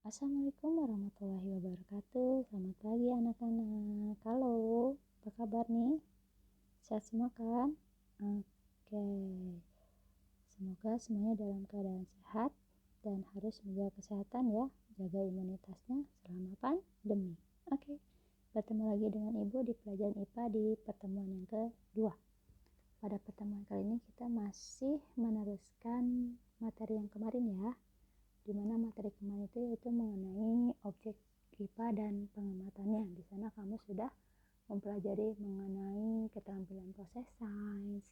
Assalamualaikum warahmatullahi wabarakatuh. Selamat pagi anak-anak. Halo, apa kabar nih? Sehat semua kan? Oke. Semoga semuanya dalam keadaan sehat dan harus menjaga kesehatan ya. Jaga imunitasnya selama pandemi. Oke. Bertemu lagi dengan Ibu di pelajaran IPA di pertemuan yang kedua. Pada pertemuan kali ini kita masih meneruskan materi yang kemarin ya. Di mana materi kemarin itu yaitu mengenai objek IPA dan pengamatannya. Di sana kamu sudah mempelajari mengenai keterampilan proses sains,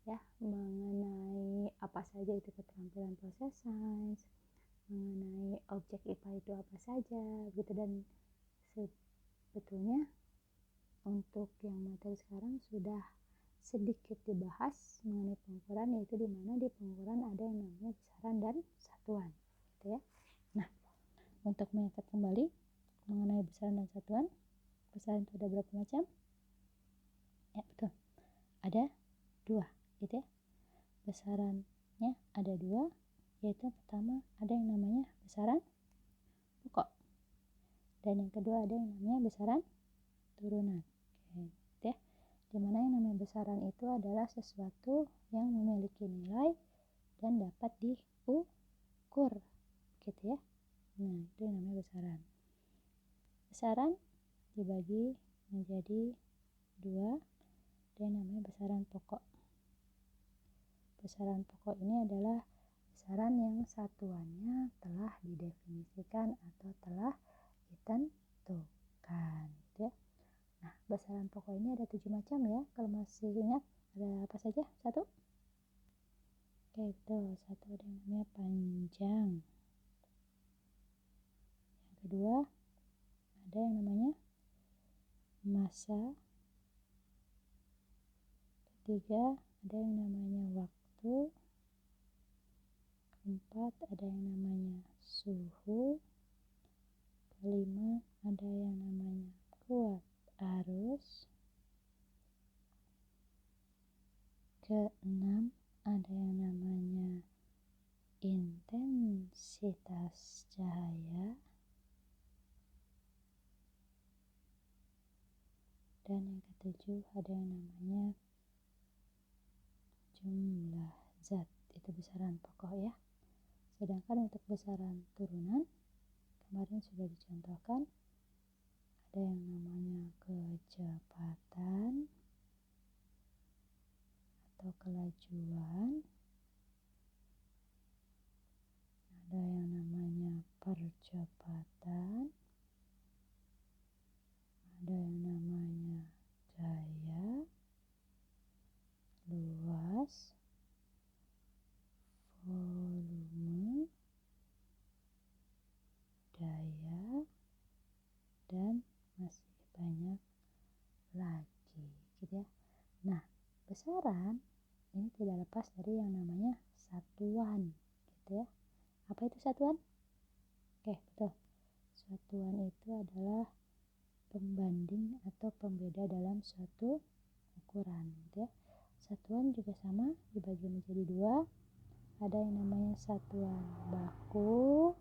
ya, mengenai apa saja itu keterampilan proses sains, mengenai objek IPA itu apa saja, gitu. Dan sebetulnya untuk yang materi sekarang sudah sedikit dibahas mengenai pengukuran, yaitu di mana di pengukuran ada yang namanya besaran dan satuan. Ya. Nah, untuk mengingat kembali mengenai besaran dan satuan, besaran itu ada berapa macam? Ya, betul. Ada 2, gitu ya. Besarannya ada 2, yaitu pertama ada yang namanya besaran pokok. Dan yang kedua ada yang namanya besaran turunan. Oke, gitu ya. Dimana yang namanya besaran itu adalah sesuatu yang memiliki nilai dan dapat diukur, gitu ya. Nah, itu yang namanya besaran. Besaran dibagi menjadi 2, dan namanya besaran pokok. Besaran pokok ini adalah besaran yang satuannya telah didefinisikan atau telah ditentukan, gitu ya. Nah, besaran pokok ini ada 7 macam ya. Kalau masih ingat, ada apa saja? 1. Oke, betul. 1 ada yang namanya panjang. Yang kedua, ada yang namanya massa. Ketiga, ada yang namanya waktu. Keempat, ada yang namanya suhu. Kelima, ada yang namanya kuat arus. Keenam, ada yang namanya intensitas cahaya. Dan yang ketujuh, ada yang namanya jumlah zat. Itu besaran pokok ya. Sedangkan untuk besaran turunan, kemarin sudah dicontohkan, ada yang namanya kecepatan atau kelajuan, ada yang namanya percepatan, ada yang namanya gaya, luas, volume, daya, dan masih banyak lagi, gitu ya. Nah, besaran ini tidak lepas dari yang namanya satuan, gitu ya. Apa itu satuan? Oke, betul. Satuan itu adalah pembanding atau pembeda dalam suatu ukuran, gitu ya. Satuan juga sama, dibagi menjadi 2. Ada yang namanya satuan baku,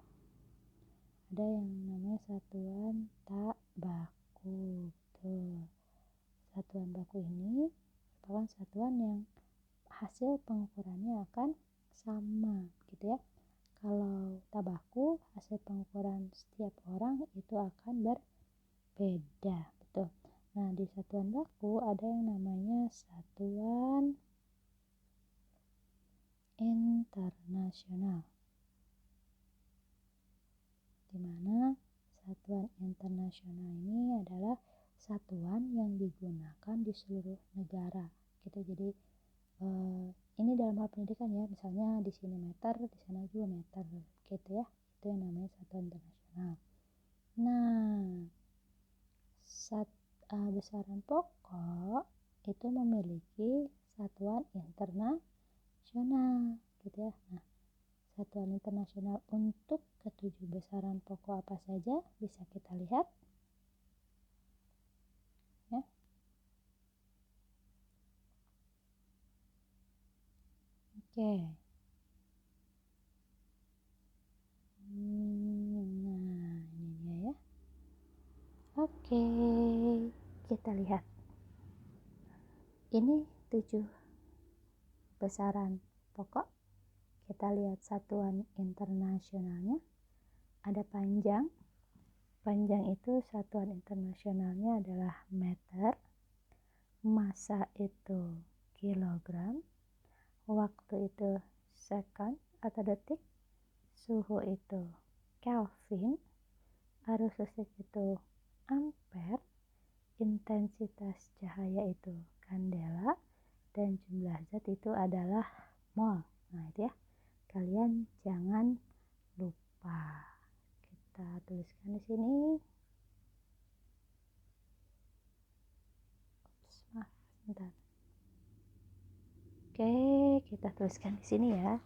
ada yang namanya satuan tak baku. Tuh. Satuan baku ini merupakan satuan yang hasil pengukurannya akan sama, gitu ya. Kalau tak baku, hasil pengukuran setiap orang itu akan berbeda, betul. Nah, di satuan baku ada yang namanya satuan internasional, di mana satuan internasional ini adalah satuan yang digunakan di seluruh negara, gitu. Jadi ini dalam hal pendidikan ya, misalnya di sini meter, di sana juga meter, gitu ya. Itu yang namanya satuan internasional. Nah, besaran pokok itu memiliki satuan internasional, gitu ya. Nah, satuan internasional untuk ketujuh besaran pokok apa saja bisa kita lihat ya. Oke. Nah, Oke, kita lihat. Ini 7 besaran pokok. Kita lihat satuan internasionalnya. Ada panjang. Panjang itu satuan internasionalnya adalah meter. Massa itu kilogram. Waktu itu second atau detik. Suhu itu Kelvin. Arus listrik itu ampere. Intensitas cahaya itu kandela. Dan jumlah zat itu adalah mol. Nah itu ya, kalian jangan lupa. Kita tuliskan di sini. Bentar. Oke, kita tuliskan di sini ya.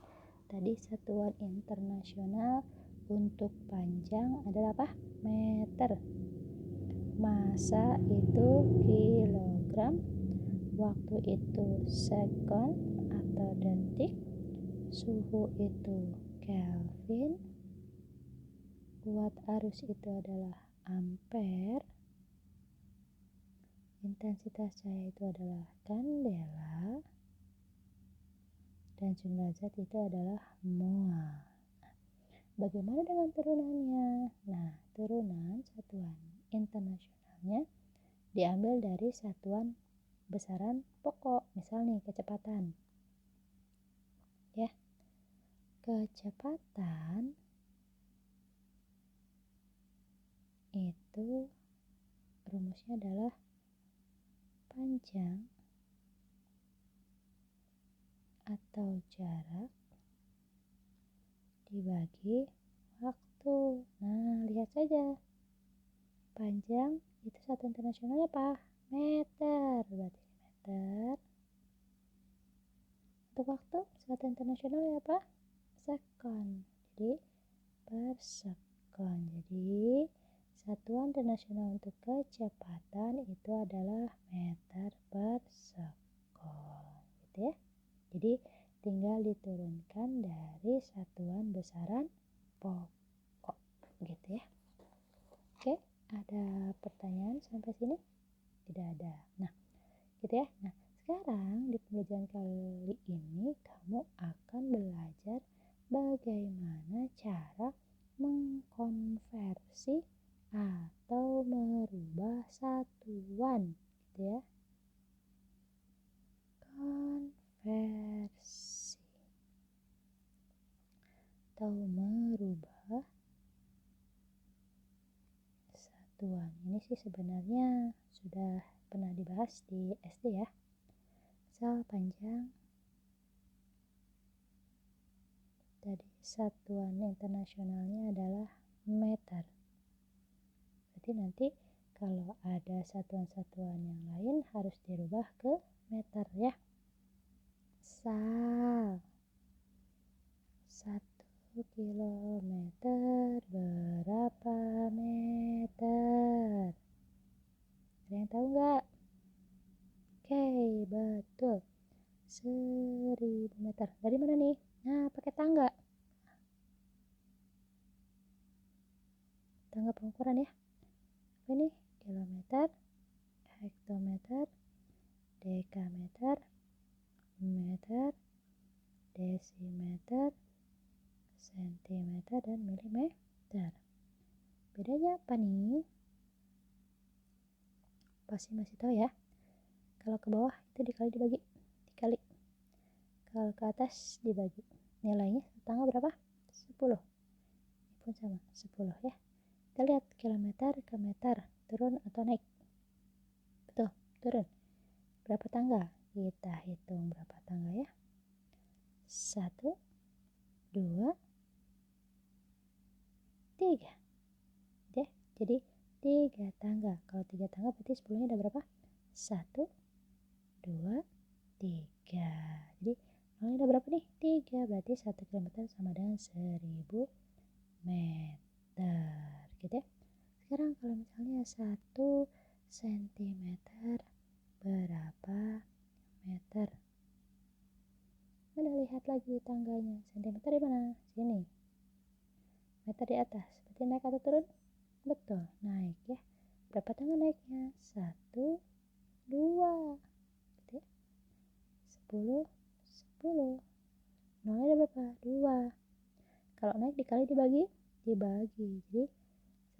Tadi satuan internasional untuk panjang adalah apa? Meter. Massa itu kilogram. Waktu itu second atau detik. Suhu itu Kelvin. Watt arus itu adalah ampere. Intensitas cahaya itu adalah kandela. Dan jumlah zat itu adalah mol. Bagaimana dengan turunannya? Nah, turunan satuan internasionalnya diambil dari satuan besaran pokok. Misal nih, kecepatan. Ya. Kecepatan itu rumusnya adalah panjang atau jarak dibagi waktu. Nah, lihat saja. Panjang itu satuan internasionalnya apa? Meter. Berarti meter. Untuk waktu satuan internasionalnya apa? Sekon. Jadi per sekon. Jadi satuan internasional untuk kecepatan itu adalah meter per sekon, gitu ya. Jadi tinggal diturunkan dari satuan besaran pokok, gitu ya. Oke, ada pertanyaan sampai sini? Tidak ada. Nah, gitu ya. Nah, sekarang di pembelajaran kali ini kamu akan belajar bagaimana cara mengkonversi atau merubah satuan, gitu ya. Konversi atau merubah satuan. Ini sih sebenarnya sudah pernah dibahas di SD ya. Misal panjang. Tadi satuan internasionalnya adalah meter. Berarti nanti kalau ada satuan-satuan yang lain harus dirubah ke meter ya. Misal 1 kilometer berapa meter? Ada yang tahu nggak? Oke, betul. 1000 meter. Dari mana nih? Nah, pakai tangga. Tangga pengukuran ya. Apa ini? Kilometer, hektometer, dekameter, meter, desimeter, sentimeter, dan milimeter. Bedanya apa nih? Pasti masih tahu ya. Kalau ke bawah itu dibagi. Kalau ke atas dibagi. Nilainya tangga berapa? 10. Ini pun sama, 10 ya. Kita lihat kilometer ke meter, turun atau naik? Betul, turun. Berapa tangga? Kita hitung berapa tangga ya. 1, 2, 3. Ya, jadi 3 tangga. Kalau 3 tangga berarti 10-nya ada berapa? 1, 2, 3. Jadi nolnya ada berapa nih? 3. Berarti 1 kilometer sama dengan 1000 meter. Gitu ya. Sekarang kalau misalnya 1 sentimeter berapa meter? Mana lihat lagi tangganya. Sentimeter di mana? Sini. Meter di atas. Berarti naik atau turun? Betul, naik ya. Berapa tangga dibagi. Jadi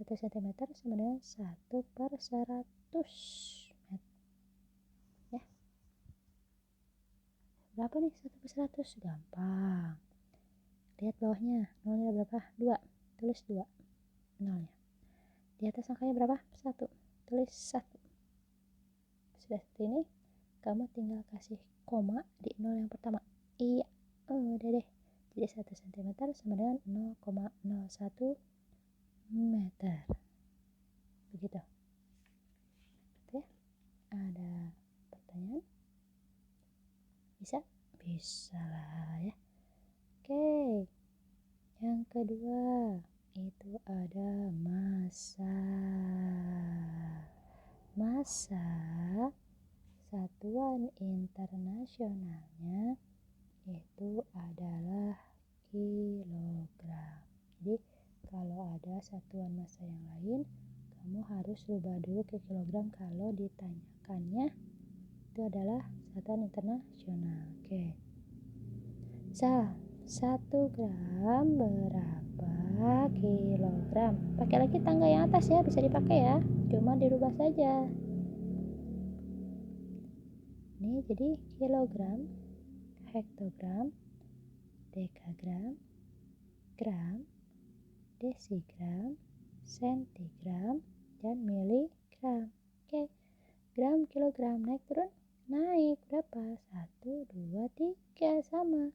1 cm sama dengan 1/100 meter. Ya. Berapa nih 1/100? Gampang. Lihat bawahnya, nolnya berapa? 2. Tulis 2 nolnya. Di atas angkanya berapa? 1. Tulis 1. Sudah seperti ini, kamu tinggal kasih koma di nol yang pertama. Iya, udah deh. Jadi 1 cm sama dengan 0,01 meter. Begitu. Oke, ada pertanyaan? Bisa? Bisa lah ya. Oke, yang kedua itu ada massa. Massa satuan internasionalnya itu adalah kilogram. Jadi kalau ada satuan massa yang lain, kamu harus rubah dulu ke kilogram kalau ditanyakannya itu adalah satuan internasional. Oke. 1 gram berapa kilogram? Pakai lagi tangga yang atas ya, bisa dipakai ya. Cuma dirubah saja. Ini jadi kilogram, hektogram, dekagram, gram, desigram, sentigram, dan miligram. Oke, gram, kilogram, naik turun? Naik. Berapa? 1, 2, 3, sama.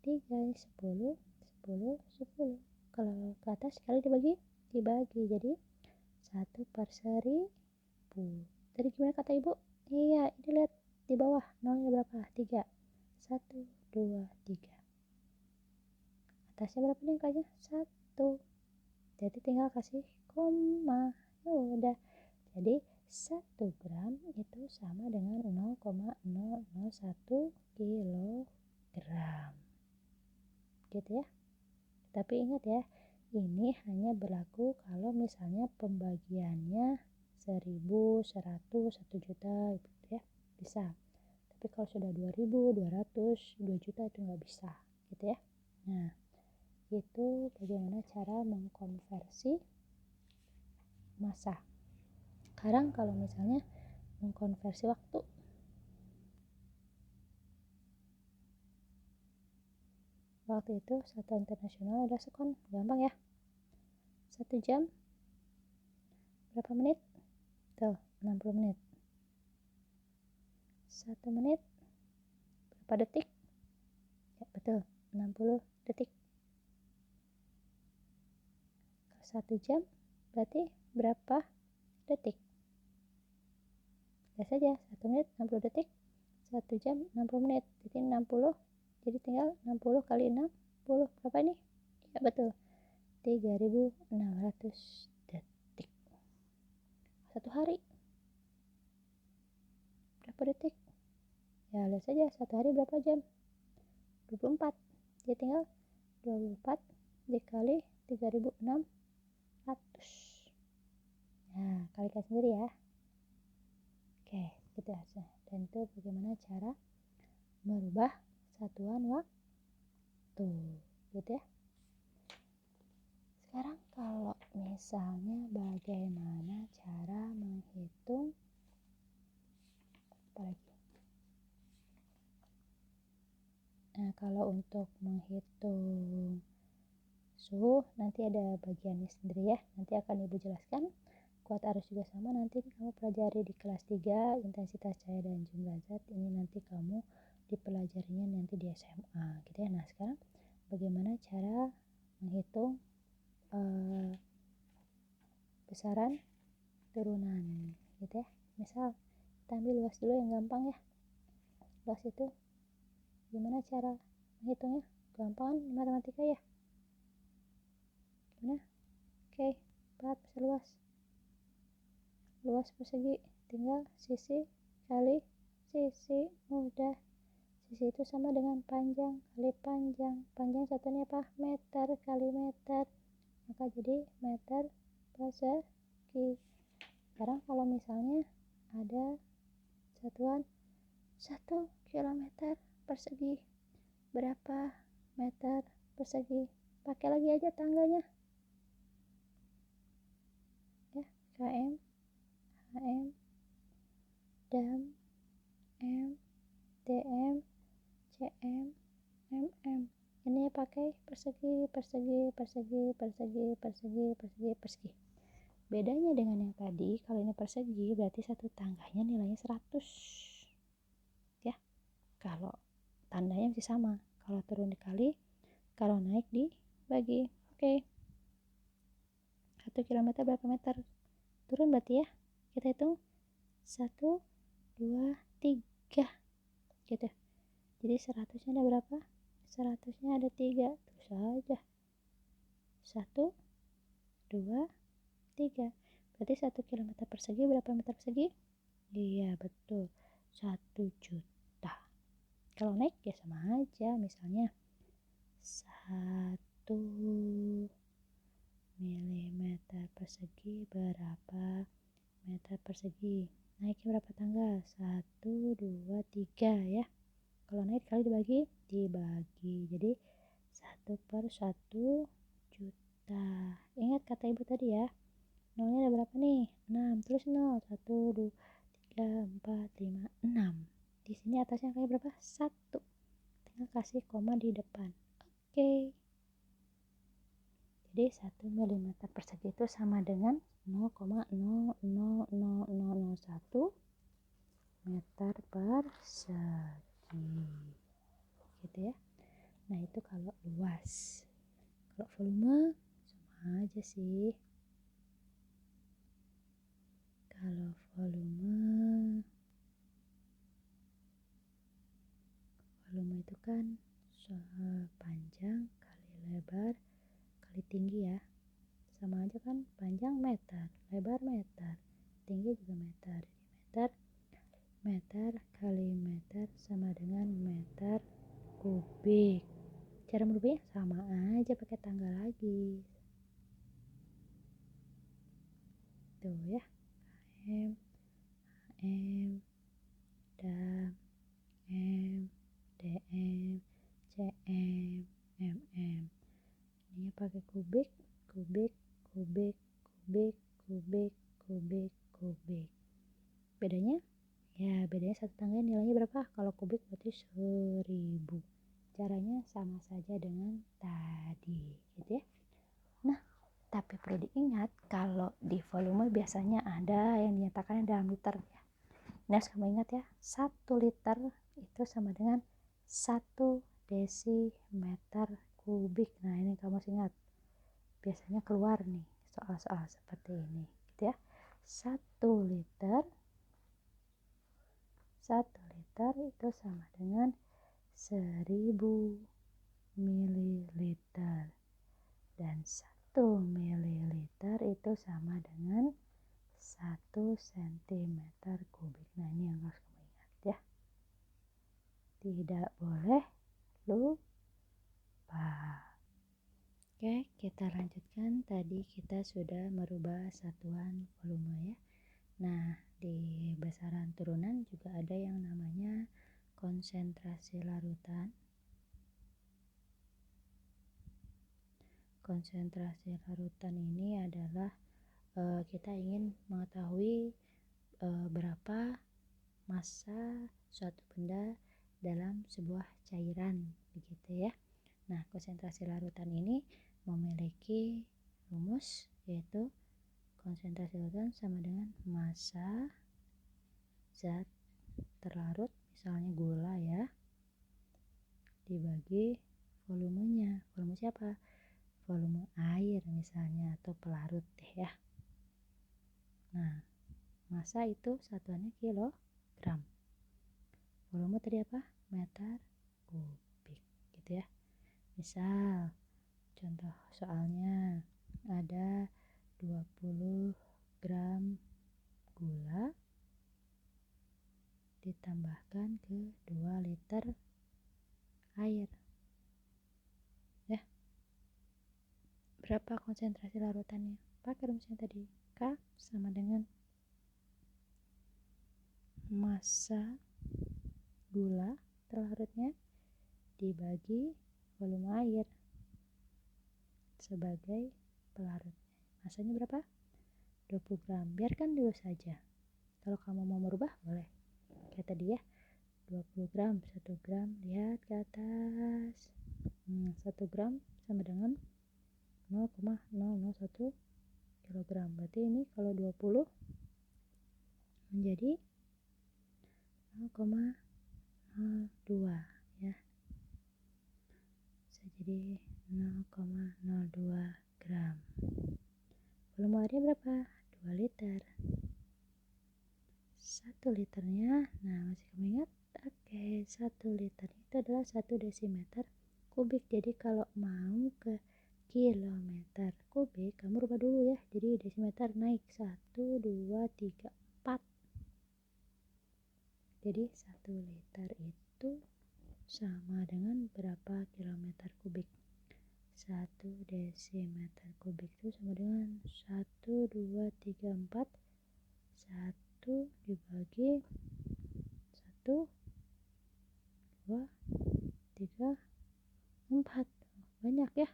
3, 10, 10, 10. Kalau ke atas sekali dibagi. Jadi 1/1000. Tadi gimana kata ibu? Iya, ini lihat di bawah nolnya berapa? 3. 1, 2, 3. Atasnya berapa nih angkanya? 1. Jadi tinggal kasih koma. Udah. Jadi 1 gram itu sama dengan 0,001 kilogram. Gitu ya. Tapi ingat ya, ini hanya berlaku kalau misalnya pembagiannya 1000, 100, 1 juta gitu ya, bisa. Tapi kalau sudah 2000, 200, 2 juta itu nggak bisa gitu ya. Nah, itu bagaimana cara mengkonversi massa. Sekarang kalau misalnya mengkonversi waktu, itu satuan internasional adalah sekon. Gampang ya. 1 jam berapa menit? Tuh, 60 menit. 1 menit berapa detik? Ya, betul, 60 detik. 1 jam berarti berapa detik? Lihat saja, 1 menit 60 detik, 1 jam 60 menit. Jadi 60, jadi tinggal 60 kali 60. Berapa ini? Ya, betul, 3600 detik. 1 hari berapa detik? Ya, lihat saja, 1 hari berapa jam? 24. Jadi tinggal 24 dikali 3600. Nah, kalikan sendiri ya. Oke, gitu aja. Dan itu bagaimana cara merubah satuan waktu, gitu ya. Sekarang kalau misalnya bagaimana cara menghitung apa lagi? Nah, kalau untuk menghitung suhu nanti ada bagiannya sendiri ya. Nanti akan Ibu jelaskan. Kuat arus juga sama, nanti kamu pelajari di kelas 3 intensitas cahaya dan jumlah zat. Ini nanti kamu dipelajarinya nanti di SMA gitu ya. Nah, sekarang bagaimana cara menghitung besaran turunan gitu ya. Misal kita ambil luas dulu yang gampang ya. Luas itu gimana cara menghitungnya? Gampang matematika ya. Gimana? Oke, 4 luas. Luas persegi, tinggal sisi kali sisi. Mudah. Sisi itu sama dengan panjang kali panjang. Panjang satunya apa? Meter kali meter. Maka jadi meter persegi. Sekarang kalau misalnya ada satuan 1 kilometer persegi, berapa meter persegi? Pakai lagi aja tangganya. KM, HM, DAM, M, DM, CM, MM. Ini pakai persegi, persegi, persegi, persegi, persegi, persegi, persegi. Bedanya dengan yang tadi, kalau ini persegi berarti satu tangganya nilainya 100. Ya. Kalau tandanya masih sama. Kalau turun dikali, kalau naik dibagi. Oke. 1 kilometer berapa meter? Turun berarti ya. Kita hitung 1, 2, 3 gitu. Jadi 100-nya ada berapa? 100-nya ada 3. Terus aja. 1, 2, 3. Berarti 1 kilometer persegi berapa meter persegi? Iya, betul. 1 juta. Kalau naik ya sama aja. Misalnya 1 milimeter persegi berapa meter persegi? Naiknya berapa tangga? 1, 2, 3 ya. Kalau naik kali dibagi. Jadi 1/1 juta. Ingat kata ibu tadi ya. Nolnya ada berapa nih? 6. Terus 0. 1, 2, 3, 4, 5, 6. Di sini atasnya kayak berapa? 1. Tinggal kasih koma di depan. Oke. Jadi 1 mm persegi itu sama dengan 0,00001 meter persegi. Gitu ya. Nah, itu kalau luas. Kalau volume sama aja sih. Kalau volume itu kan panjang kali lebar kali tinggi ya. Sama aja kan, panjang meter, lebar meter, tinggi juga meter. Jadi meter kali meter sama dengan meter kubik. Cara merubahnya sama aja, pakai tangga lagi. Tuh ya. KM, HM, DAM, M, DM, CM, MM. Ini pakai kubik, kubik, kubik, kubik, kubik, kubik, kubik. Bedanya? Ya, bedanya satu tangga nilainya berapa? Kalau kubik berarti 1000. Caranya sama saja dengan tadi, gitu ya. Nah, tapi perlu diingat kalau di volume biasanya ada yang dinyatakan dalam liter ya. Ini harus kamu ingat ya, 1 liter itu sama dengan 1 desimeter kubik. Nah, ini kamu harus ingat. Biasanya keluar nih soal-soal seperti ini, gitu ya. 1 liter itu sama dengan 1000 mililiter. Dan 1 mililiter itu sama dengan 1 cm kubik. Nah, ini yang harus kamu ingat ya. Tidak boleh lupa. Oke, kita lanjutkan. Tadi kita sudah merubah satuan volume ya. Nah, di besaran turunan juga ada yang namanya konsentrasi larutan. Konsentrasi larutan ini adalah kita ingin mengetahui berapa massa suatu benda dalam sebuah cairan, begitu ya. Nah, konsentrasi larutan ini memiliki rumus, yaitu konsentrasi larutan sama dengan massa zat terlarut, misalnya gula ya, dibagi volumenya. Volume siapa? Volume air misalnya, atau pelarut deh ya. Nah, massa itu satuannya kilogram. Volume tadi apa? Meter kubik, gitu ya. Misal, contoh soalnya ada 20 gram gula ditambahkan ke 2 liter air. Ya. Berapa konsentrasi larutannya? Pakai rumusnya tadi. K sama dengan massa gula terlarutnya dibagi volume air sebagai pelarutnya. Massanya berapa? 20 gram. Biarkan dulu saja. Kalau kamu mau merubah boleh. Kayak tadi ya, 20 gram, 1 gram, lihat ke atas. 1 gram sama dengan 0,001 kilogram. Berarti ini kalau 20 menjadi 0,02 ya. Bisa jadi 0,02 gram. Volume airnya berapa? 2 liter. 1 liternya, nah masih kamu ingat? Oke, 1 liter itu adalah 1 desimeter kubik. Jadi kalau mau ke kilometer kubik, kamu rubah dulu ya. Jadi desimeter naik 1, 2, 3, 4. Jadi 1 liter itu sama dengan berapa kilometer kubik? 1 desimeter kubik itu sama dengan 1, 2, 3, 4. 1 dibagi 1, 2, 3, 4. Banyak ya.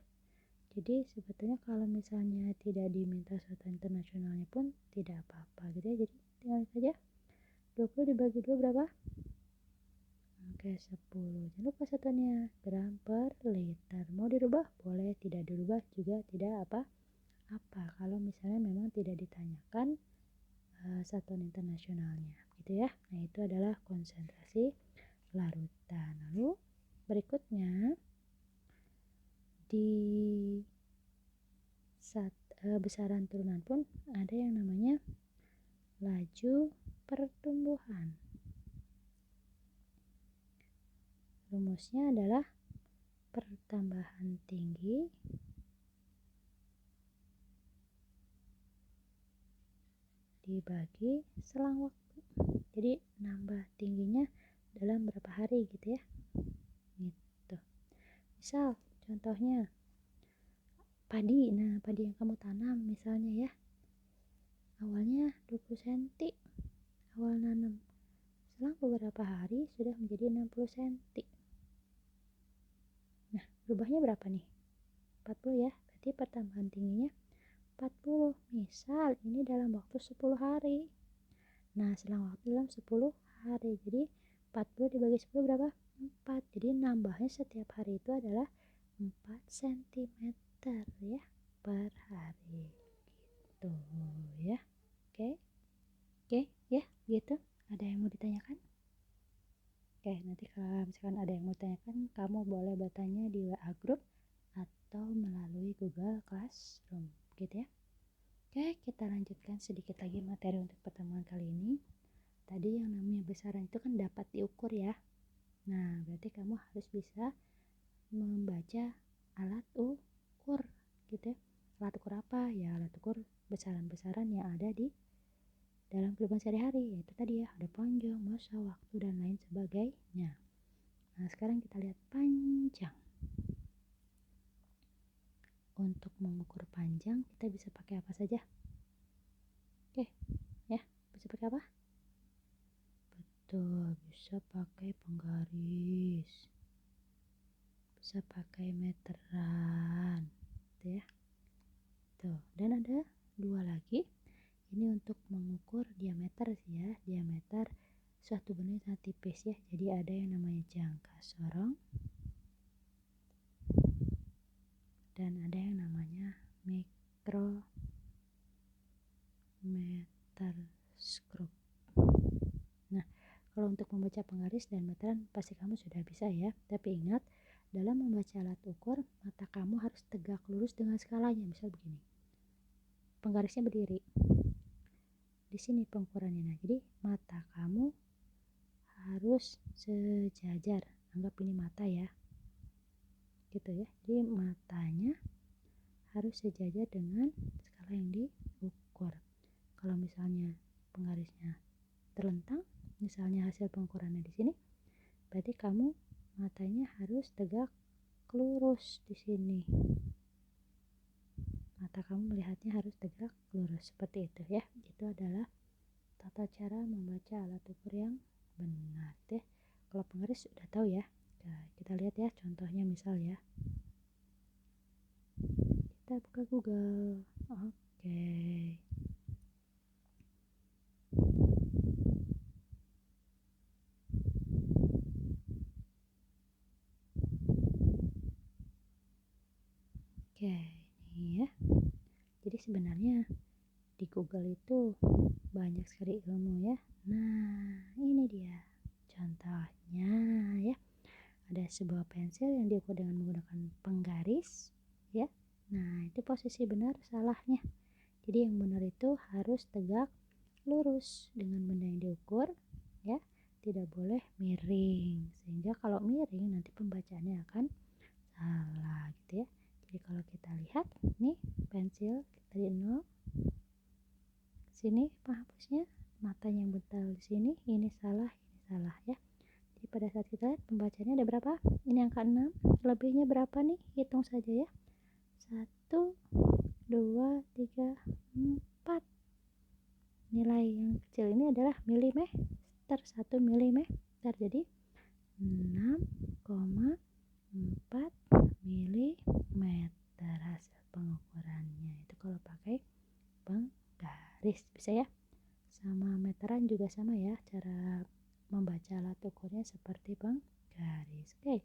Jadi sebetulnya kalau misalnya tidak diminta satuan internasionalnya pun tidak apa-apa gitu ya. Jadi tinggal saja 20 dibagi 2 berapa? Oke, 10. Jangan lupa satuannya gram per liter. Mau dirubah? Boleh. Tidak dirubah juga tidak apa-apa. Kalau misalnya memang tidak ditanyakan satuan internasionalnya gitu ya. Nah, itu adalah konsentrasi larutan. Lalu berikutnya di besaran turunan pun ada yang namanya laju pertumbuhan. Rumusnya adalah pertambahan tinggi dibagi selang waktu. Jadi nambah tingginya dalam berapa hari gitu ya. Gitu. Misal contohnya padi. Nah, padi yang kamu tanam misalnya ya. Awalnya 20 cm awal nanam. Selang beberapa hari sudah menjadi 60 cm. Nah, berubahnya berapa nih? 40 ya. Berarti pertambahan tingginya 40. Misal ini dalam waktu 10 hari. Nah, selang waktu dalam 10 hari. Jadi 40 dibagi 10 berapa? 4. Jadi nambahnya setiap hari itu adalah 4 cm ya per hari. Gitu ya. Oke. Oke ya, gitu. Ada yang mau ditanyakan? Oke, nanti kalau misalkan ada yang mau ditanyakan, kamu boleh bertanya di WA group atau melalui Google Classroom gitu ya. Oke, kita lanjutkan sedikit lagi materi untuk pertemuan kali ini. Tadi yang namanya besaran itu kan dapat diukur ya. Nah, berarti kamu harus bisa membaca alat ukur gitu ya. Alat ukur apa? Ya, alat ukur besaran-besaran yang ada di dalam kehidupan sehari-hari, yaitu tadi ya, ada panjang, masa, waktu, dan lain sebagainya. Nah, sekarang kita lihat panjang. Untuk mengukur panjang, kita bisa pakai apa saja? Oke, ya, bisa pakai apa? Betul, bisa pakai penggaris, bisa pakai meteran, gitu ya. Tuh, dan ada dua lagi. Ini untuk mengukur diameter sih ya, diameter suatu benda yang sangat tipis ya. Jadi ada yang namanya jangka sorong dan ada yang namanya mikrometeroskop. Nah, kalau untuk membaca penggaris dan meteran pasti kamu sudah bisa ya. Tapi ingat, dalam membaca alat ukur, mata kamu harus tegak lurus dengan skalanya. Misal begini, penggarisnya berdiri. Di sini pengukurannya. Nah, jadi mata kamu harus sejajar. Anggap ini mata ya. Gitu ya. Jadi matanya harus sejajar dengan skala yang diukur. Kalau misalnya penggarisnya terlentang, misalnya hasil pengukurannya di sini, berarti kamu matanya harus tegak lurus di sini. Mata kamu melihatnya harus tegak lurus seperti itu ya. Itu adalah tata cara membaca alat ukur yang benar deh. Kalau penggaris sudah tahu ya. Nah, kita lihat ya contohnya misal ya. Kita buka Google. Oke. sebenarnya di Google itu banyak sekali ilmu ya. Nah, ini dia contohnya ya. Ada sebuah pensil yang diukur dengan menggunakan penggaris ya. Nah, itu posisi benar salahnya. Jadi yang benar itu harus tegak lurus dengan benda yang diukur ya. Tidak boleh miring. Sehingga kalau miring nanti pembacaannya akan salah gitu ya. Jadi kalau kita lihat nih pensil dari 0 sini penghapusnya, matanya yang betul di sini, ini salah ya. Jadi pada saat kita lihat pembacanya ada berapa? Ini angka 6, lebihnya berapa nih? Hitung saja ya. 1, 2, 3, 4. Nilai yang kecil ini adalah milimeter, 1 milimeter. Jadi 6,4 milimeter hasil pengukurannya. Itu kalau pakai penggaris bisa ya. Sama meteran juga sama ya, cara membaca alat ukurnya seperti penggaris. Oke,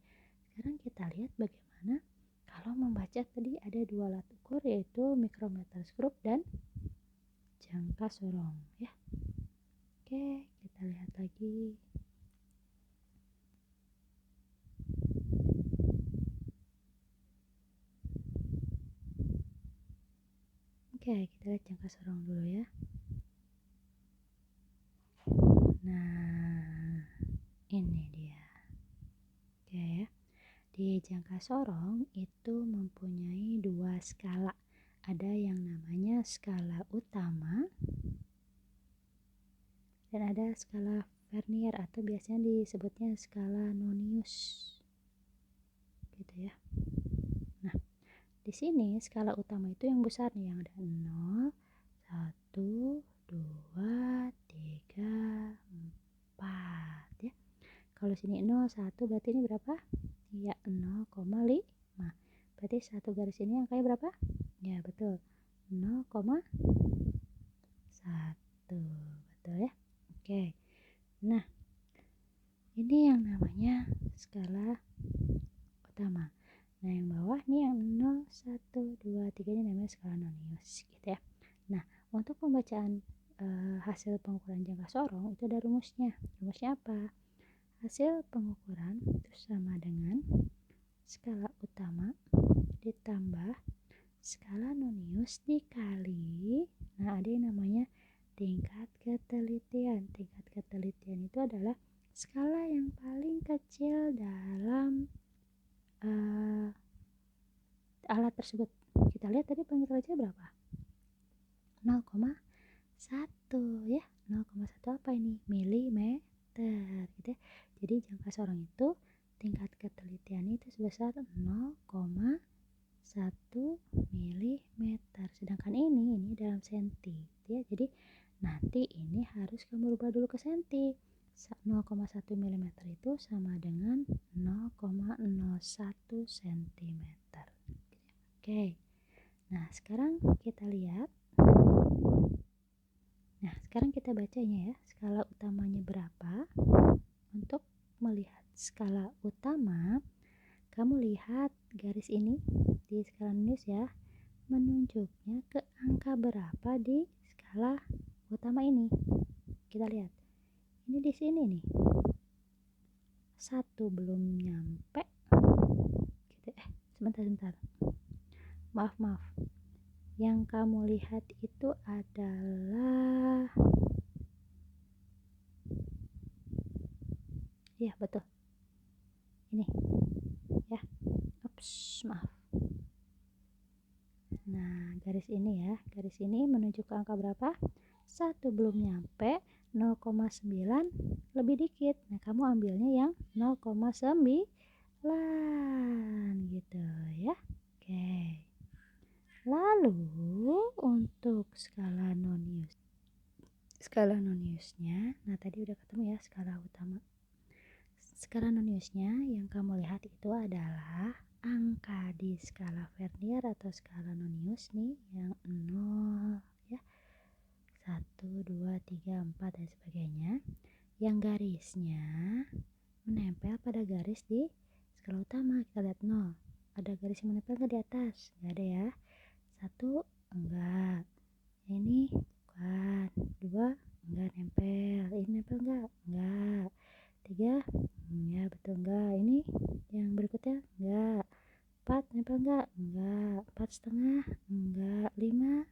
sekarang kita lihat bagaimana kalau membaca tadi ada dua alat ukur, yaitu mikrometer skrup dan jangka sorong ya. Oke, kita lihat lagi. Oke, kita lihat jangka sorong dulu ya. Nah, ini dia. Oke ya. Di jangka sorong itu mempunyai dua skala. Ada yang namanya skala utama dan ada skala Vernier atau biasanya disebutnya skala Nonius. Gitu ya. Nah, di sini skala utama itu yang besar nih, yang ada 0, 1, 2, 3, 4 ya. Kalau sini 0, 1 berarti ini berapa? Ya 0,5. Berarti satu garis ini angkanya berapa? Ya betul, 0,1. Betul ya. Oke. Nah, ini yang namanya skala utama. Nah, yang bawah nih yang 0, 1, 2, 3 ini namanya skala Nonius gitu ya. Nah, untuk pembacaan hasil pengukuran jangka sorong itu ada rumusnya. Rumusnya apa? Hasil pengukuran itu sama dengan skala utama ditambah skala Nonius dikali, nah ada yang namanya tingkat ketelitian. Tingkat ketelitian itu adalah skala yang paling kecil dalam alat tersebut. Kita lihat tadi paling kecil berapa? 0,1 ya. 0,1 apa ini? Milimeter gitu ya. Jadi jangka sorong itu tingkat ketelitian itu sebesar 0,1 milimeter. Sedangkan ini dalam senti ya. Jadi nanti ini harus kamu rubah dulu ke senti. 0,1 milimeter itu sama dengan 0,01 sentimeter. Oke. Nah, sekarang kita lihat. Nah, sekarang kita bacanya ya. Skala utamanya berapa? Untuk melihat skala utama, kamu lihat garis ini di skala Nonius ya, menunjuknya ke angka berapa di skala utama ini. Kita lihat. Ini di sini nih. 1 belum nyampe. Gitu. Sebentar. Maaf. Yang kamu lihat itu adalah, ya betul, ini ya. Ups, maaf. Nah, garis ini ya, garis ini menuju ke angka berapa? 1 belum nyampe, 0,9 lebih dikit. Nah, kamu ambilnya yang 0,9 gitu ya. Oke. Lalu untuk skala Noniusnya, nah tadi udah ketemu ya skala utama. Skala Noniusnya yang kamu lihat itu adalah angka di skala Vernier atau skala Nonius nih yang 0 ya, 1, 2, 3, 4 dan sebagainya, yang garisnya menempel pada garis di skala utama. Kita lihat 0, ada garis yang menempel ke di atas? Nggak ada ya. 1, Enggak. Ini bukan. 2, enggak nempel. Ini nempel enggak? Enggak. 3, ya betul enggak. Ini yang berikutnya enggak. 4 nempel enggak? Enggak. 4,5? Enggak. 5?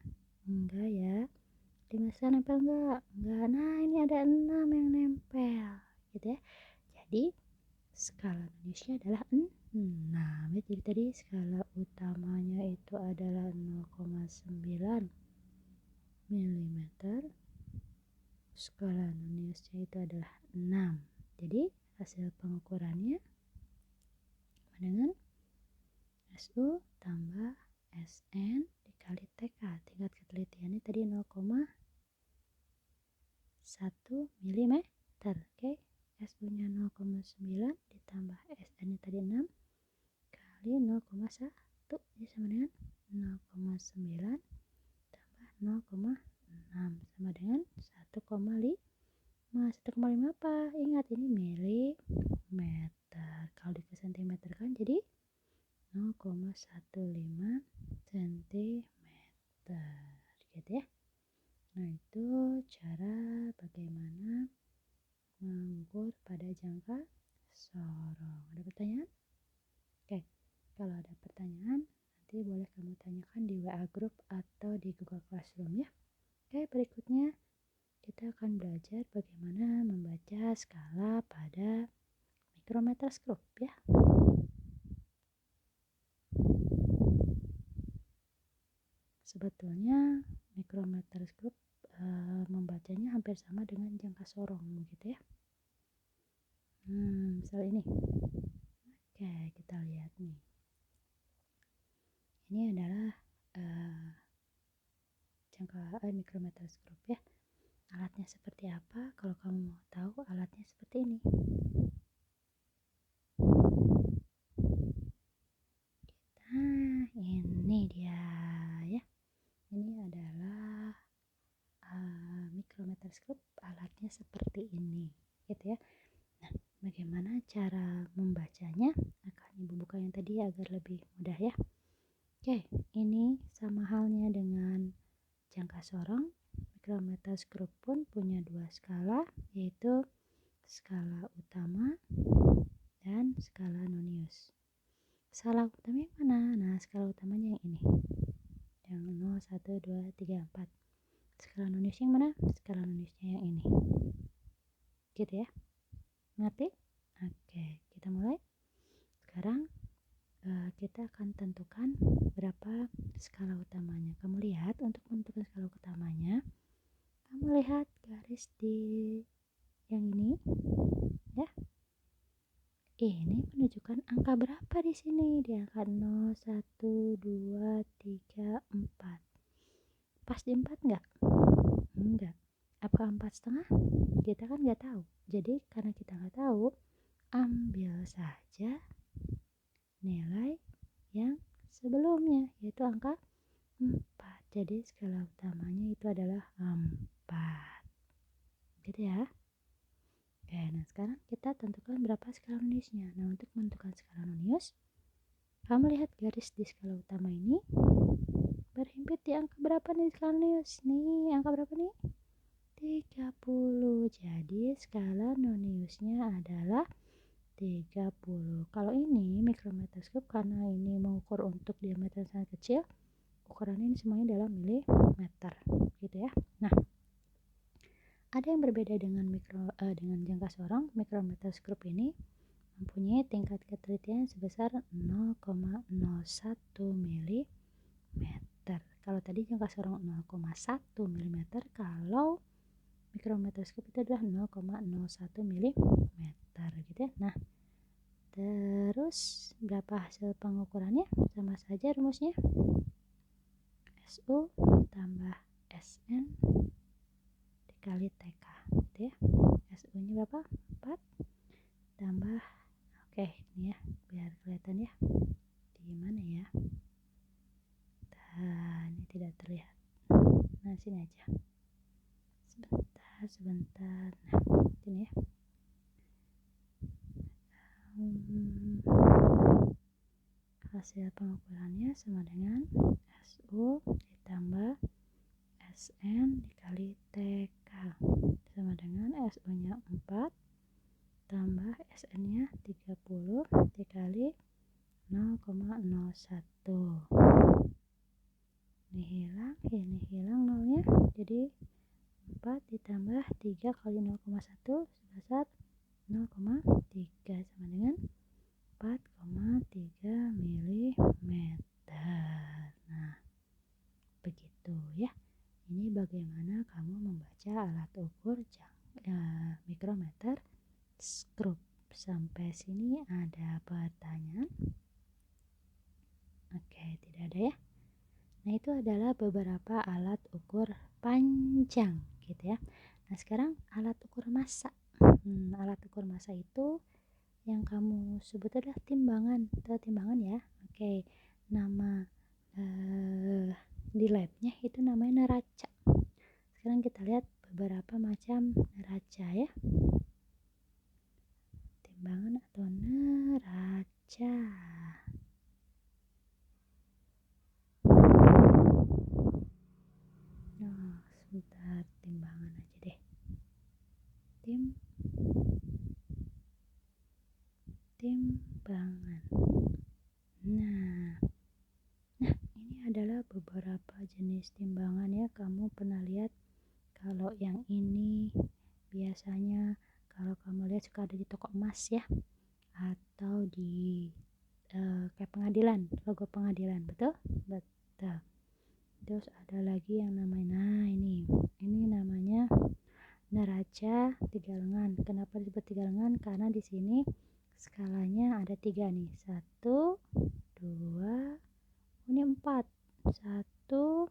Enggak ya. 5,5 nempel enggak? Enggak. Nah, ini ada 6 yang nempel. Gitu ya. Jadi skala Indonesia adalah 6. Jadi tadi skala utamanya itu adalah 0,9 mm. Skala Indonesia itu adalah 6. Jadi hasil pengukurannya sama dengan SU tambah SN dikali TK. Tingkat ketelitiannya tadi 0,1 mm. Oke. SU nya 0,9 ditambah SN nya tadi 6 kali 0,1, jadi sama dengan 0,9 tambah 0,6 sama dengan 1,5. 1,5 apa? Ingat ini milimeter. Kalau di sentimeter kan jadi 0,15 cm. Gitu ya. Nah, itu cara bagaimana mengukur pada jangka sorong. Ada pertanyaan? Oke, kalau ada pertanyaan nanti boleh kamu tanyakan di WA group atau di Google Classroom ya. Oke, berikutnya kita akan belajar bagaimana membaca skala pada mikrometerskop ya. Sebetulnya mikrometerskop membacanya hampir sama dengan jangka sorong gitu ya. Misal ini. Oke, kita lihat nih. Ini adalah mikrometerskop ya. Alatnya seperti apa? Kalau kamu mau tahu, alatnya seperti ini. Nah, ini dia ya. Ini adalah mikrometerskop, alatnya seperti ini, gitu ya. Nah, bagaimana cara membacanya? Akan Ibu buka yang tadi agar lebih mudah ya. Oke, ini sama halnya dengan jangka sorong. Mikrometerskop pun punya 2 skala, yaitu skala utama dan skala nonius. Skala utama yang mana? Nah, skala utamanya yang ini. Yang 0, 1, 2, 3, 4. Skala nonius yang mana? Skala noniusnya yang ini. Gitu ya. Ngerti? Oke, kita mulai. Sekarang kita akan tentukan berapa skala utamanya. Kamu lihat, untuk menentukan skala utamanya, kamu lihat garis di yang ini ya. Ini menunjukkan angka berapa di sini? Di angka 0, 1, 2, 3, 4. Pas di 4 enggak? Enggak. Apa 4,5? Kita kan nggak tahu. Jadi karena kita nggak tahu, ambil saja nilai yang sebelumnya, yaitu angka 4. Jadi skala utamanya itu adalah 4. Gitu ya. Oke, nah sekarang kita tentukan berapa skala noniusnya. Nah, untuk menentukan skala nonius, kamu lihat garis di skala utama ini berhimpit di angka berapa nih skala nonius? Nih, angka berapa nih? 30. Jadi skala noniusnya adalah 30. Kalau ini mikrometerskop, karena ini mengukur untuk diameter sangat kecil, ukurannya ini semuanya dalam milimeter gitu ya. Nah, ada yang berbeda dengan dengan jangka sorong. Mikrometerskop ini mempunyai tingkat ketelitian sebesar 0,01 mm. Kalau tadi jangka sorong 0,1 mm, kalau mikrometerskop itu adalah 0,01 mm gitu ya. Nah, terus berapa hasil pengukurannya? Sama saja rumusnya. SU tambah SN dikali TK gitu ya. SU nya berapa? 4 tambah, oke ini ya biar kelihatan ya. Di mana ya? Nah, ini tidak terlihat. Nah, sini aja. Sebentar. Nah, sini ya. Hasil pengukurannya sama dengan SU ditambah SN dikali TK sama dengan SU nya 4 tambah SN nya 30 dikali 0,01. Ini hilang nolnya, jadi 4 ditambah 3 kali 0,1 sebesar 0,3 sama dengan 4,3 mm. Nah, begitu ya. Ini bagaimana kamu membaca alat ukur mikrometer skrup. Sampai sini ada pertanyaan? Oke, tidak ada ya. Nah, itu adalah beberapa alat ukur panjang gitu ya. Nah, sekarang alat ukur massa. Alat ukur massa itu yang kamu sebut adalah timbangan. Tahu timbangan ya? Oke, nama di labnya itu namanya neraca. Sekarang kita lihat beberapa macam neraca ya. Timbangan atau neraca. Nah, sebentar, timbangan aja deh. Timbangan. Nah, ini adalah beberapa jenis timbangan ya. Kamu pernah lihat kalau yang ini biasanya kalau kamu lihat suka ada di toko emas ya, atau di kayak pengadilan, logo pengadilan, betul? Terus ada lagi yang namanya, ini namanya neraca 3 lengan. Kenapa disebut 3 lengan? Karena di sini skalanya ada 3 nih, 1, 2, ini 4, 1,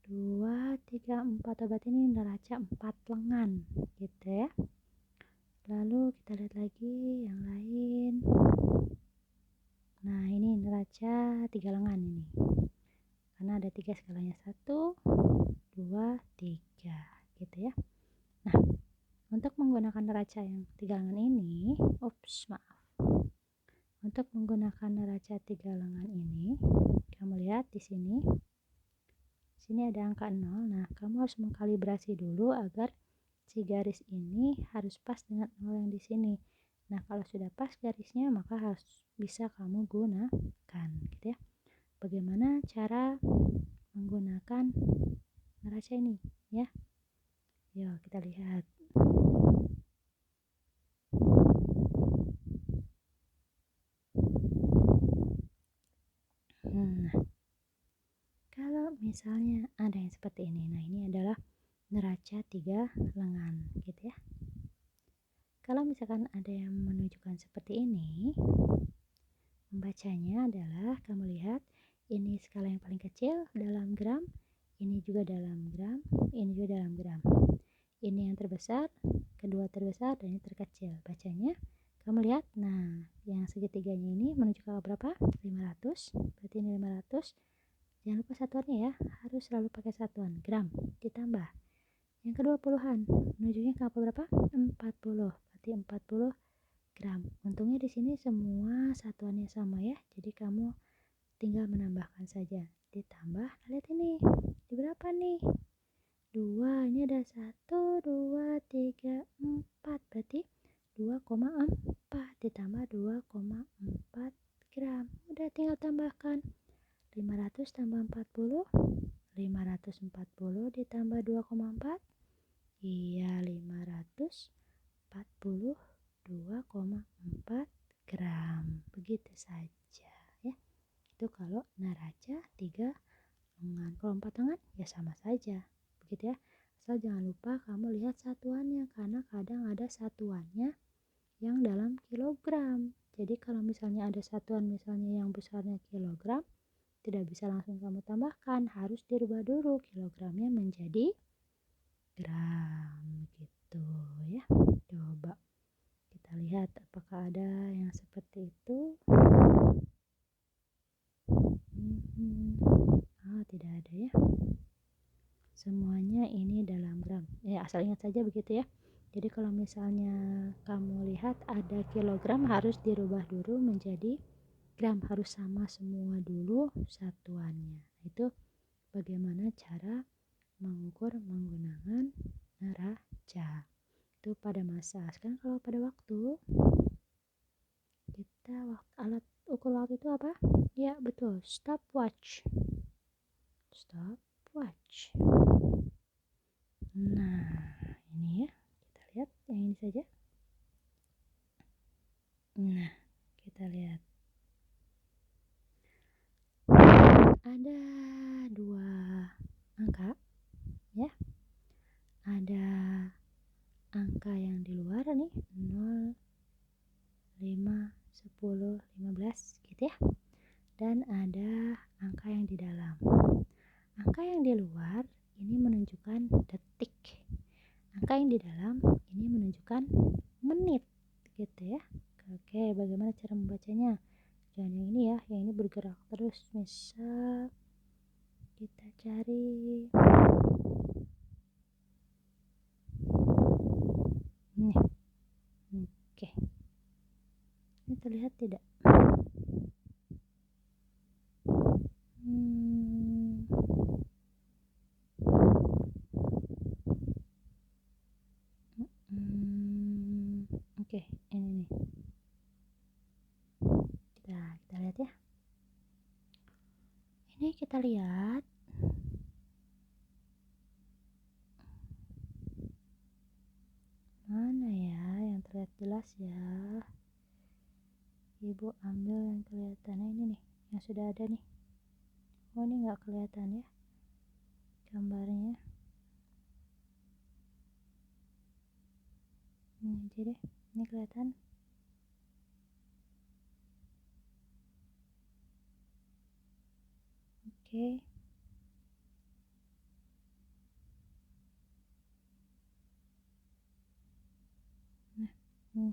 2, 3, 4. Berarti ini neraca 4 lengan gitu ya. Lalu kita lihat lagi yang lain. Nah, ini neraca 3 lengan ini, karena ada 3 skalanya, 1, 2, 3 gitu ya. Nah, untuk menggunakan neraca yang 3 lengan ini, untuk menggunakan neraca 3 lengan ini, kamu lihat di sini ada angka 0. Nah, kamu harus mengkalibrasi dulu agar si garis ini harus pas dengan 0 yang di sini. Nah, kalau sudah pas garisnya, maka harus bisa kamu gunakan gitu ya. Bagaimana cara menggunakan neraca ini ya? Yuk kita lihat. Nah, kalau misalnya ada yang seperti ini, nah ini adalah neraca 3 lengan gitu ya. Kalau misalkan ada yang menunjukkan seperti ini, membacanya adalah kamu lihat ini skala yang paling kecil dalam gram, ini juga dalam gram, ini juga dalam gram. Ini yang terbesar, kedua terbesar, dan ini terkecil. Bacanya kamu lihat, nah yang segitiganya ini menunjukkan berapa? 500. Berarti ini 500. Jangan lupa satuannya ya, harus selalu pakai satuan gram ditambah yang kedua puluhan, menunjuknya ke apa berapa? 40. Berarti 40 gram. Untungnya di sini semua satuannya sama ya, jadi kamu tinggal menambahkan saja. Ditambah, lihat ini di berapa nih? 2. Ini ada 1, 2, 3, 4. Berarti 2,4 ditambah 2,4 gram. Udah tinggal tambahkan 500 tambah 40, 540 ditambah 2,4, iya 542,4 gram. Begitu saja ya. Itu kalau neraca 3 lengan. Kalau 4 lengan ya sama saja begitu ya. Asal jangan lupa kamu lihat satuannya, karena kadang ada satuannya yang dalam kilogram. Jadi kalau misalnya ada satuan misalnya yang besarnya kilogram, tidak bisa langsung kamu tambahkan, harus dirubah dulu kilogramnya menjadi gram gitu ya. Coba kita lihat apakah ada yang seperti itu. Tidak ada ya. Semuanya ini dalam gram. Asal ingat saja begitu ya. Jadi kalau misalnya kamu lihat ada kilogram, harus dirubah dulu menjadi gram, harus sama semua dulu satuannya. Itu bagaimana cara mengukur menggunakan neraca. Itu pada masa. Sekarang kalau pada waktu, kita alat ukur waktu itu apa? Ya betul, stopwatch. Stopwatch. Nah, ini ya, kita lihat yang ini saja. Nah, kita lihat. Ada dua angka, ya. Ada angka yang di luar nih, 0, 5, 10, 15 gitu ya. Dan ada angka yang di dalam. Angka yang di luar ini menunjukkan detik. Angka yang di dalam ini menunjukkan menit gitu ya. Oke, bagaimana cara membacanya? Jangan yang ini ya, yang ini bergerak terus. Misal kita cari nih. Oke. Ini terlihat tidak? Oke, ini nih. Kita lihat ya. Ini kita lihat. Mana ya yang terlihat jelas ya? Ibu ambil yang kelihatannya ini nih, yang sudah ada nih. Oh, ini nggak kelihatan ya gambarnya. Ini aja deh, ini kelihatan. Oke. Nah, ini.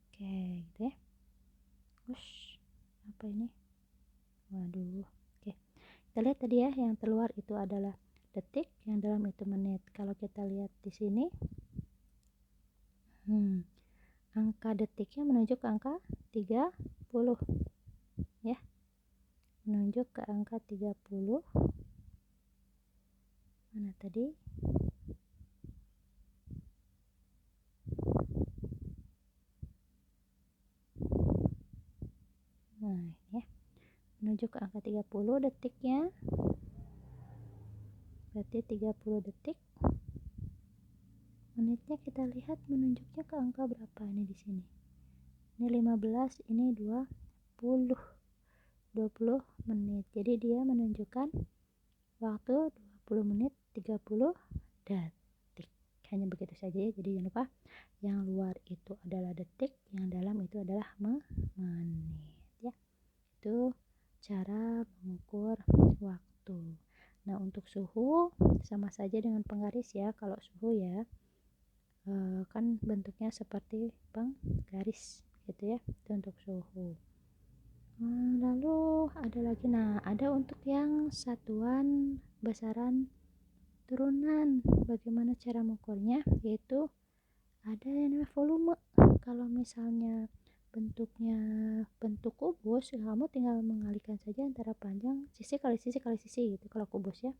Oke, gitu ya. Ush, apa ini? Waduh. Oke. Kita lihat tadi ya, yang keluar itu adalah detik, yang dalam itu menit. Kalau kita lihat di sini, angka detiknya menunjuk ke angka 30 ya. Menunjuk ke angka 30. Mana tadi? Nah, ini ya. Menuju ke angka 30 detiknya. Berarti 30 detik. Menitnya kita lihat menunjuknya ke angka berapa ini di sini. Ini 15, ini 20 menit. Jadi dia menunjukkan waktu 20 menit 30 detik. Hanya begitu saja ya. Jadi jangan lupa, yang luar itu adalah detik, yang dalam itu adalah menit ya. Itu cara mengukur waktu. Nah, untuk suhu sama saja dengan penggaris ya. Kalau suhu ya kan bentuknya seperti penggaris gitu ya. Itu untuk suhu. Lalu ada lagi, ada untuk yang satuan besaran turunan. Bagaimana cara mengukurnya? Yaitu ada yang namanya volume. Kalau misalnya bentuknya bentuk kubus, kamu tinggal mengalihkan saja antara panjang sisi kali sisi kali sisi gitu kalau kubus ya.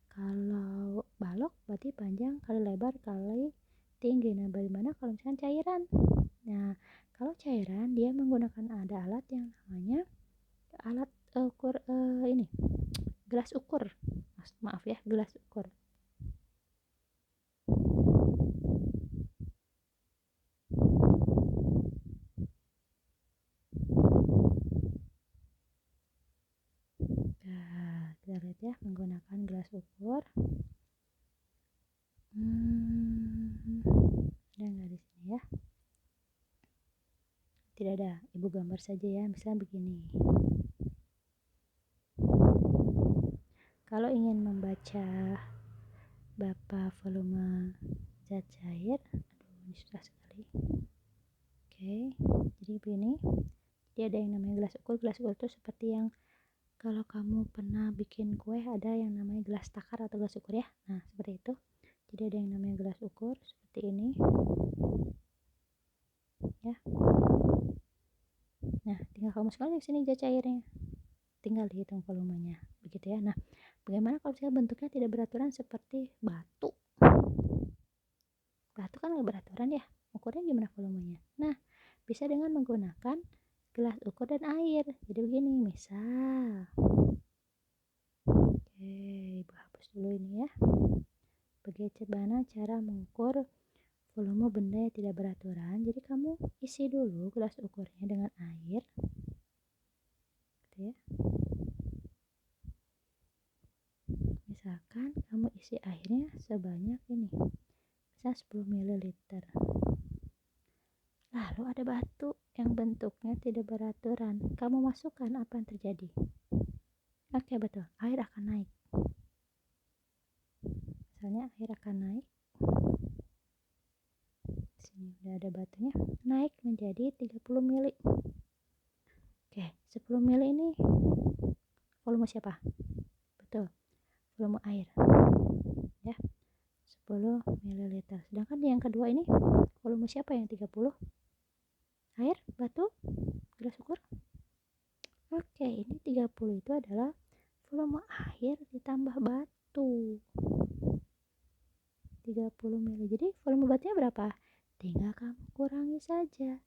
Kalau balok berarti panjang kali lebar kali tinggi. Nah, bagaimana kalau misalnya cairan? Nah, kalau cairan dia menggunakan ada alat yang namanya alat ukur ini gelas ukur. Maaf ya, gelas ukur. Nah, kita lihat ya, menggunakan gelas ukur. Ada nggak di sini ya? Tidak ada, ibu gambar saja ya. Misalnya begini. Kalau ingin membaca berapa volume zat cair, ini susah sekali. Oke, jadi begini. Jadi ada yang namanya gelas ukur. Gelas ukur itu seperti yang kalau kamu pernah bikin kue, ada yang namanya gelas takar atau gelas ukur ya. Nah, seperti itu. Jadi ada yang namanya gelas ukur seperti ini ya. Nah, tinggal kamu masukkan ke sini zat cairnya, tinggal dihitung volumenya, begitu ya. Nah, bagaimana kalau misalnya bentuknya tidak beraturan seperti batu? Batu kan nggak beraturan ya, ukurnya gimana volumenya? Nah, bisa dengan menggunakan gelas ukur dan air. Jadi begini, misal, oke, Ibu hapus dulu ini ya. Bagaimana cara mengukur volume benda yang tidak beraturan? Jadi kamu isi dulu gelas ukurnya dengan air, gitu ya. Misalkan kamu isi airnya sebanyak ini, misal 10 ml. Lalu ada batu yang bentuknya tidak beraturan. Kamu masukkan, apa yang terjadi? Oke, betul, air akan naik. Misalnya air akan naik. Di sini udah ada batunya, naik menjadi 30 ml. Oke, 10 ml ini volume siapa? Betul, volume air. Ya, 10 ml. Sedangkan yang kedua ini volume siapa yang 30? Air, batu, gelas ukur. Oke, ini 30 itu adalah volume air ditambah batu. 30 ml. Jadi volume batunya berapa? Tinggal kamu kurangi saja.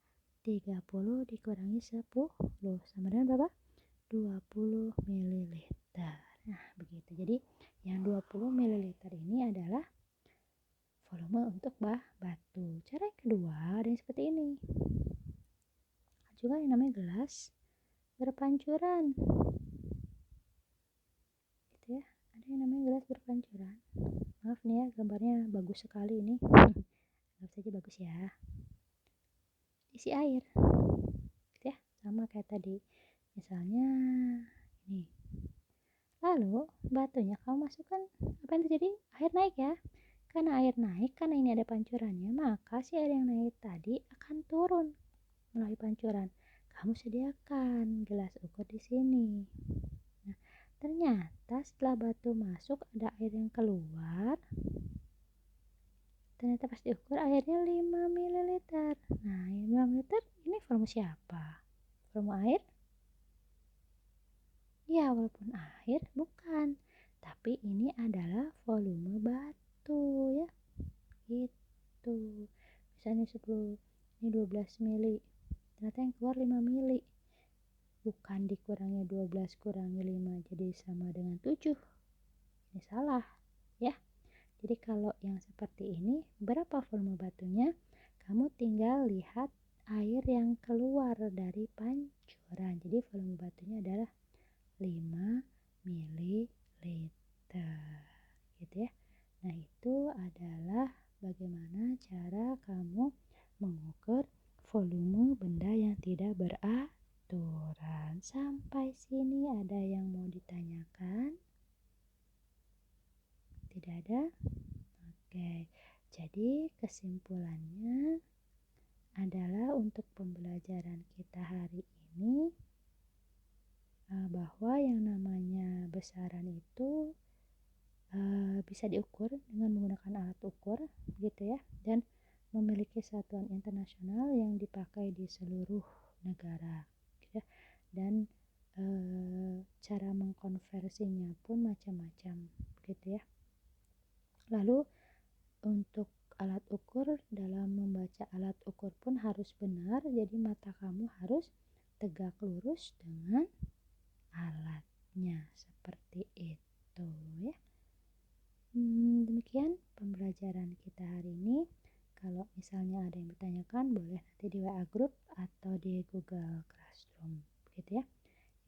30 dikurangi 10 sama dengan berapa? 20 ml. Nah, begitu. Jadi yang 20 ml ini adalah volume untuk batu. Cara yang kedua ada yang seperti ini. Juga yang namanya gelas berpancuran. Gitu ya. Ada yang namanya gelas berpancuran. Maaf nih ya, gambarnya bagus sekali ini. Anggap saja bagus ya. Isi air. Gitu ya. Sama kayak tadi. Misalnya ini. Lalu batunya kamu masukkan, apa yang terjadi? Air naik ya. Karena air naik, karena ini ada pancurannya, maka si air yang naik tadi akan turun melalui pancuran. Kamu sediakan gelas ukur di sini. Nah, ternyata setelah batu masuk ada air yang keluar. Ternyata pas diukur airnya 5 ml. Nah, 5 ml ini volume siapa? Volume air? Ya, walaupun air bukan, tapi ini adalah volume batu ya. Gitu. Misalnya 10, ini 12 mili. Ternyata yang keluar 5 mili. Bukan dikurangi 12 kurangi 5 jadi sama dengan 7. Ini salah ya. Jadi kalau yang seperti ini, berapa volume batunya? Kamu tinggal lihat air yang keluar dari pancuran. Jadi volume batunya adalah 5 ml. Gitu ya. Nah, itu adalah bagaimana cara kamu mengukur volume benda yang tidak beraturan. Sampai sini ada yang mau ditanyakan? Tidak ada? Oke. Jadi kesimpulannya adalah untuk pembelajaran kita hari ini bahwa yang namanya besaran itu bisa diukur dengan menggunakan alat ukur gitu ya, dan memiliki satuan internasional yang dipakai di seluruh negara gitu ya. Dan cara mengkonversinya pun macam-macam gitu ya. Lalu untuk alat ukur, dalam membaca alat ukur pun harus benar, jadi mata kamu harus tegak lurus dengan alatnya seperti itu ya. Demikian pembelajaran kita hari ini. Kalau misalnya ada yang bertanyakan, boleh nanti di WA Group atau di Google Classroom gitu ya.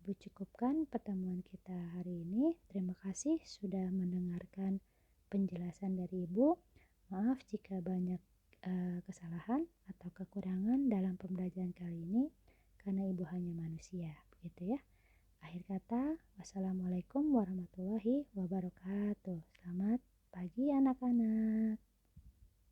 Ibu cukupkan pertemuan kita hari ini. Terima kasih sudah mendengarkan penjelasan dari Ibu. Maaf jika banyak kesalahan atau kekurangan dalam pembelajaran kali ini, karena Ibu hanya manusia begitu ya. Akhir kata, wassalamualaikum warahmatullahi wabarakatuh. Selamat pagi anak-anak.